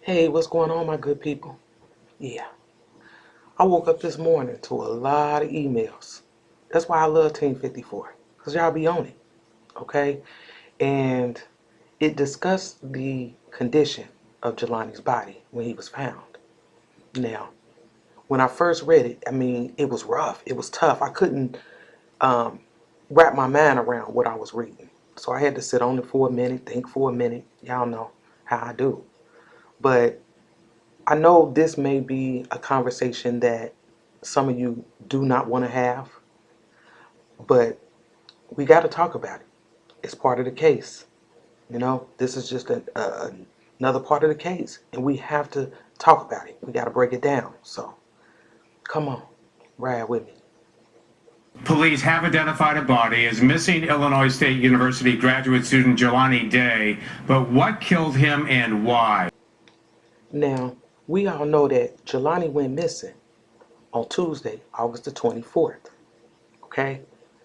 Hey, what's going on, my good people? Yeah, I woke up this morning to a lot of emails. That's why I love Team 54, because y'all be on it, okay? And it discussed the condition of Jelani's body when he was found. Now, when I first read it, it was rough. It was tough. I couldn't um, wrap my mind around what I was reading. So I had to sit on it for a minute, think for a minute. Y'all know how I do. But I know this may be a conversation that some of you do not want to have, but we got to talk about it. It's part of the case. This is just another part of the case, and we have to talk about it. We got to break it down. So, come on, ride with me. Police have identified a body as missing Illinois State University graduate student Jelani Day, but what killed him and why? Now, we all know that Jelani went missing on Tuesday, August the 24th. Okay?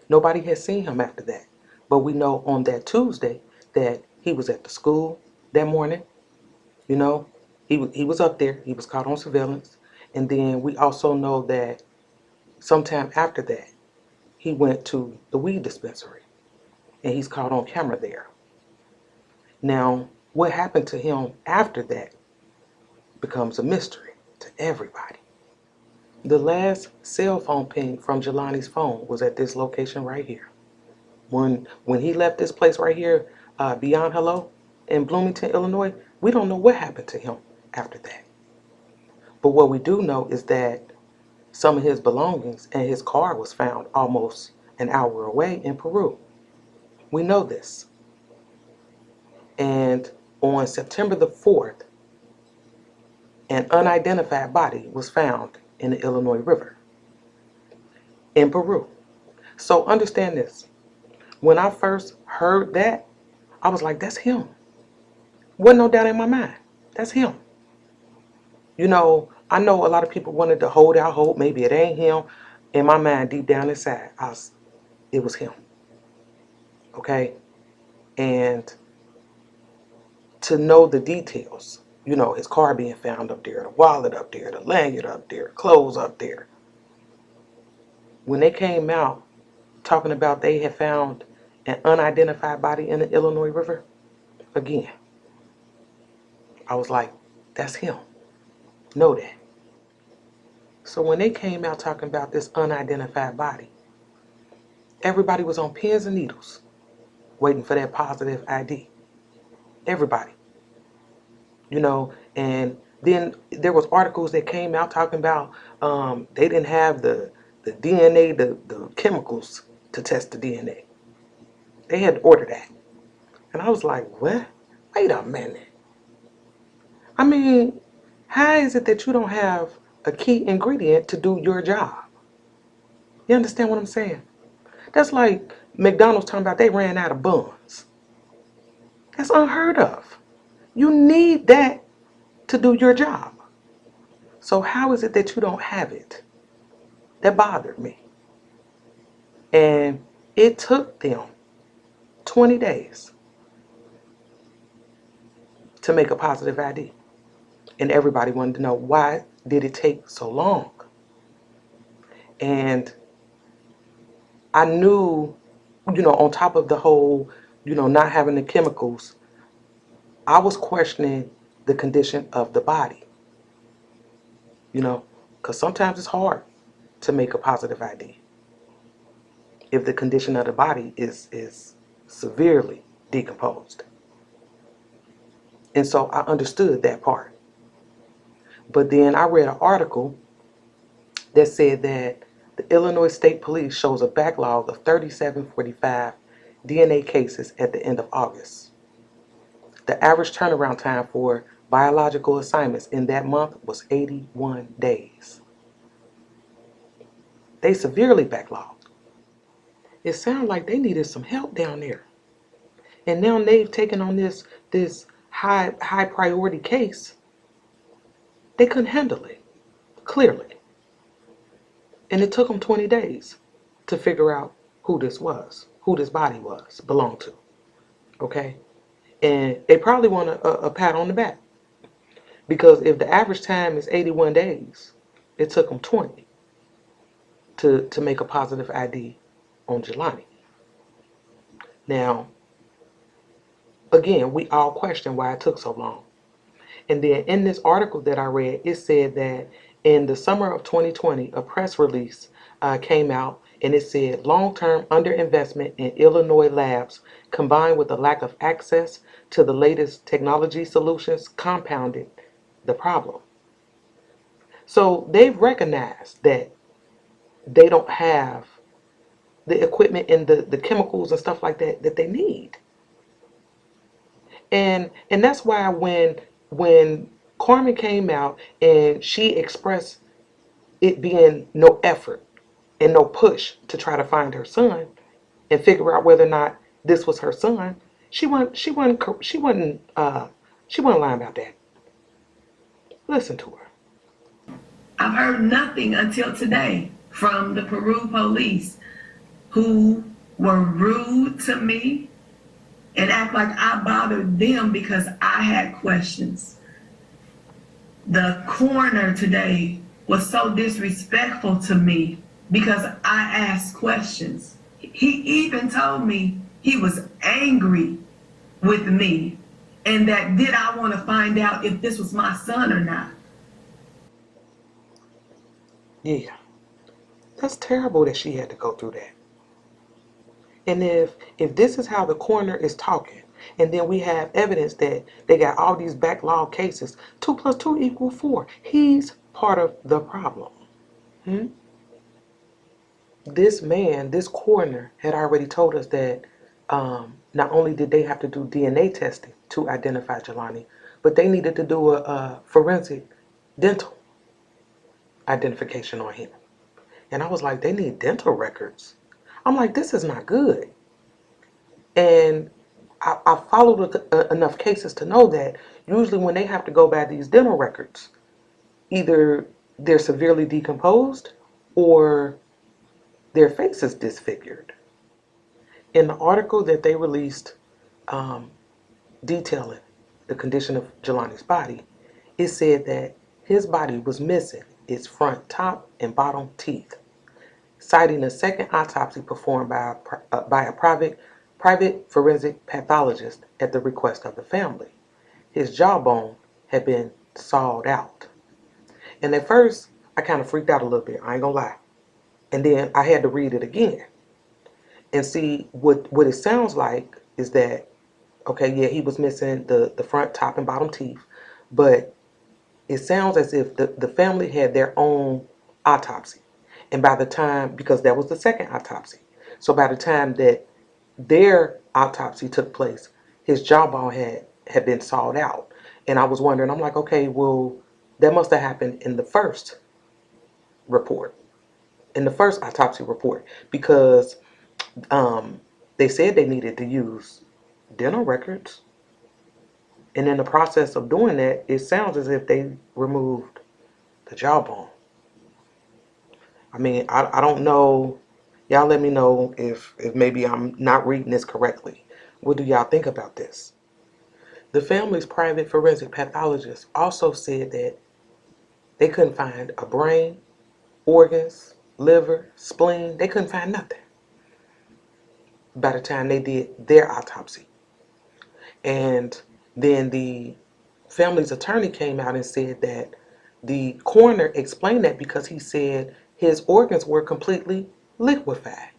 Nobody has seen him after that. But we know on that Tuesday that he was at the school that morning. You know, he was up there. He was caught on surveillance. And then we also know that sometime after that, he went to the weed dispensary and he's caught on camera there. Now, what happened to him after that becomes a mystery to everybody. The last cell phone ping from Jelani's phone was at this location right here. When he left this place right here, Beyond Hello in Bloomington, Illinois, we don't know what happened to him after that. But what we do know is that some of his belongings and his car was found almost an hour away in Peru. We know this. And on September the 4th, an unidentified body was found in the Illinois River in Peru. So understand this. When I first heard that, I was like, that's him. Wasn't no doubt in my mind. That's him. I know a lot of people wanted to hold out hope. Maybe it ain't him. In my mind, deep down inside, it was him. Okay? And to know the details, his car being found up there, the wallet up there, the lanyard up there, clothes up there. When they came out talking about they had found an unidentified body in the Illinois River, again, I was like, that's him. Know that. So when they came out talking about this unidentified body, everybody was on pins and needles waiting for that positive ID. Everybody. And then there was articles that came out talking about they didn't have the DNA, the chemicals to test the DNA. They had to order that. And I was like, what? Wait a minute. I mean, how is it that you don't have a key ingredient to do your job? You understand what I'm saying? That's like McDonald's talking about they ran out of buns. That's unheard of. You need that to do your job. So how is it that you don't have it? That bothered me. And it took them 20 days to make a positive ID. And everybody wanted to know, why did it take so long? And I knew, on top of the whole, not having the chemicals, I was questioning the condition of the body. Because sometimes it's hard to make a positive ID if the condition of the body is severely decomposed. And so I understood that part. But then I read an article that said that the Illinois State Police shows a backlog of 3745 DNA cases at the end of August. The average turnaround time for biological assignments in that month was 81 days. They severely backlogged. It sounded like they needed some help down there. And now they've taken on this high priority case. They couldn't handle it, clearly. And it took them 20 days to figure out who this was, who this body belonged to. Okay? And they probably want a pat on the back. Because if the average time is 81 days, it took them 20 to make a positive ID on Jelani. Now, again, we all question why it took so long. And then in this article that I read, it said that in the summer of 2020, a press release came out and it said long-term underinvestment in Illinois labs combined with a lack of access to the latest technology solutions compounded the problem. So they've recognized that they don't have the equipment and the chemicals and stuff like that that they need. And that's why when Carmen came out and she expressed it being no effort and no push to try to find her son and figure out whether or not this was her son, she wasn't lying about that. Listen to her. I've heard nothing until today from the Peru police, who were rude to me and act like I bothered them because I had questions. The coroner today was so disrespectful to me because I asked questions. He even told me he was angry with me and that did I want to find out if this was my son or not. Yeah, that's terrible that she had to go through that. And if this is how the coroner is talking, and then we have evidence that they got all these backlog cases, 2 plus 2 equals 4. He's part of the problem. This man, this coroner, had already told us that not only did they have to do DNA testing to identify Jelani, but they needed to do a forensic dental identification on him. And I was like, they need dental records. I'm like, this is not good. And I followed enough cases to know that usually when they have to go by these dental records, either they're severely decomposed or their face is disfigured. In the article that they released detailing the condition of Jelani's body, it said that his body was missing its front top and bottom teeth, citing a second autopsy performed by a private forensic pathologist at the request of the family. His jawbone had been sawed out. And at first, I kind of freaked out a little bit, I ain't gonna lie. And then I had to read it again and see what it sounds like is that, okay, yeah, he was missing the front, top, and bottom teeth, but it sounds as if the family had their own autopsy. And by the time, because that was the second autopsy, so by the time that their autopsy took place, his jawbone had been sawed out. And I was wondering, I'm like, okay, well, that must have happened in the first report, in the first autopsy report, because they said they needed to use dental records. And in the process of doing that, it sounds as if they removed the jawbone. I mean, I don't know. Y'all let me know if maybe I'm not reading this correctly. What do y'all think about this? The family's private forensic pathologist also said that they couldn't find a brain, organs, liver, spleen. They couldn't find nothing by the time they did their autopsy. And then the family's attorney came out and said that the coroner explained that because he said his organs were completely liquefied.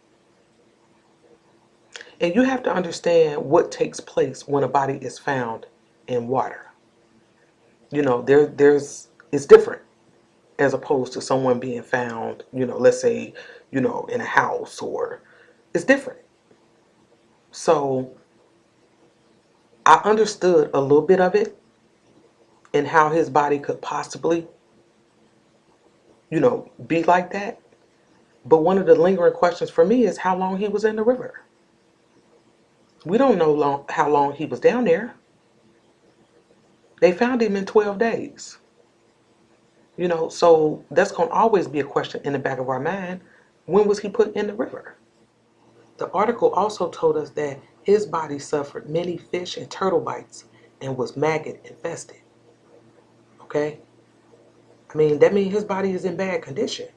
And you have to understand what takes place when a body is found in water. You know, it's different as opposed to someone being found, let's say, in a house, or it's different. So I understood a little bit of it and how his body could possibly, be like that. But one of the lingering questions for me is how long he was in the river. We don't know how long he was down there. They found him in 12 days. So that's going to always be a question in the back of our mind. When was he put in the river? The article also told us that his body suffered many fish and turtle bites and was maggot infested. okay? I mean, that means his body is in bad condition.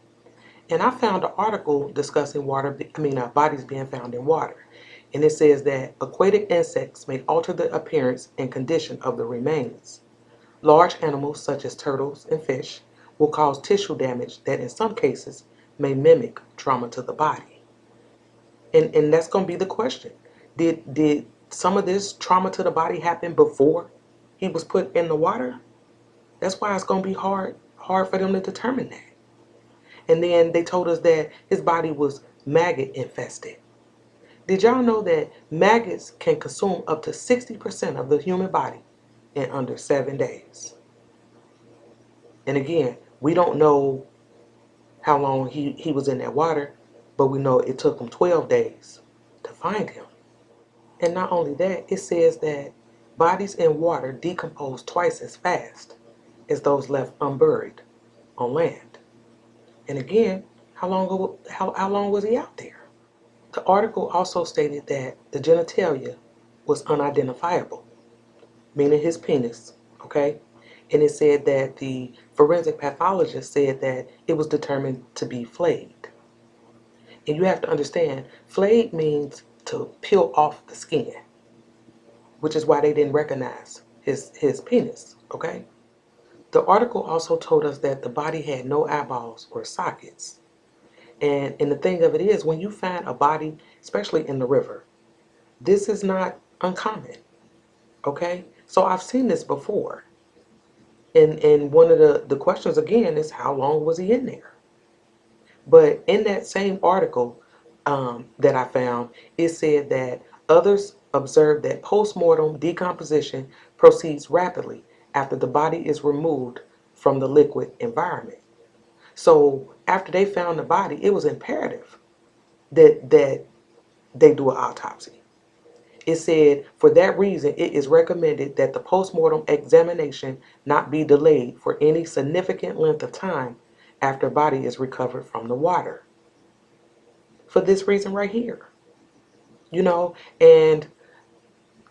And I found an article discussing bodies being found in water. And it says that aquatic insects may alter the appearance and condition of the remains. Large animals such as turtles and fish will cause tissue damage that in some cases may mimic trauma to the body. And that's going to be the question. Did some of this trauma to the body happen before he was put in the water? That's why it's going to be hard for them to determine that. And then they told us that his body was maggot infested. Did y'all know that maggots can consume up to 60% of the human body in under 7 days? And again, we don't know how long he was in that water, but we know it took him 12 days to find him. And not only that, it says that bodies in water decompose twice as fast as those left unburied on land. And again, how long was he out there? The article also stated that the genitalia was unidentifiable, meaning his penis, okay? And it said that the forensic pathologist said that it was determined to be flayed. And you have to understand, flayed means to peel off the skin, which is why they didn't recognize his penis, okay? The article also told us that the body had no eyeballs or sockets. And the thing of it is, when you find a body, especially in the river, this is not uncommon, okay? So I've seen this before. And one of the questions again is, how long was he in there? But in that same article that I found, it said that others observed that post-mortem decomposition proceeds rapidly after the body is removed from the liquid environment. So after they found the body, it was imperative that they do an autopsy. It said, for that reason, it is recommended that the postmortem examination not be delayed for any significant length of time after body is recovered from the water. For this reason right here. And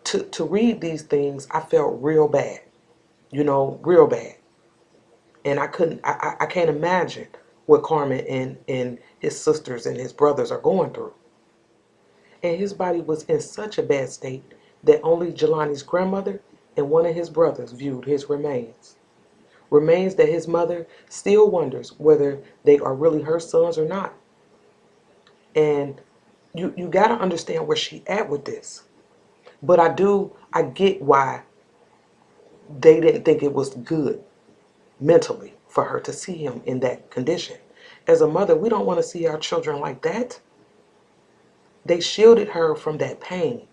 to read these things, I felt real bad. Real bad. And I can't imagine what Carmen and his sisters and his brothers are going through. And his body was in such a bad state that only Jelani's grandmother and one of his brothers viewed his remains. Remains that his mother still wonders whether they are really her sons or not. And you got to understand where she at with this. But I get why they didn't think it was good mentally for her to see him in that condition. As a mother, we don't want to see our children like that. They shielded her from that pain,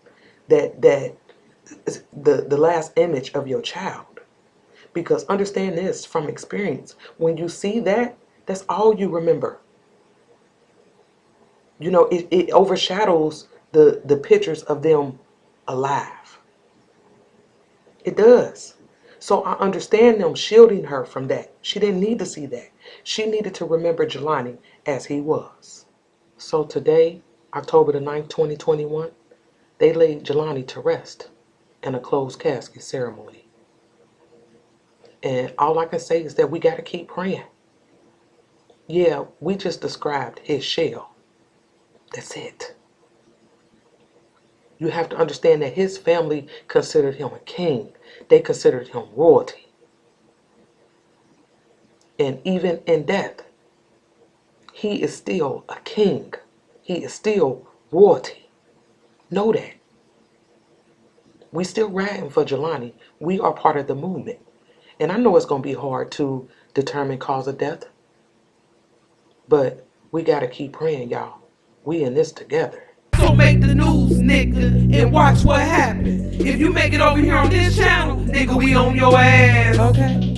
that the last image of your child. Because understand this from experience, when you see that, that's all you remember. It overshadows the pictures of them alive. It does. So I understand them shielding her from that. She didn't need to see that. She needed to remember Jelani as he was. So today, October the 9th, 2021, they laid Jelani to rest in a closed casket ceremony. And all I can say is that we got to keep praying. Yeah, we just described his shell. That's it. You have to understand that his family considered him a king. They considered him royalty. And even in death, he is still a king. He is still royalty. Know that. We still riding for Jelani. We are part of the movement. And I know it's going to be hard to determine cause of death. But we got to keep praying, y'all. We in this together. So make the news, nigga, and watch what happens. If you make it over here on this channel, nigga, we on your ass. Okay.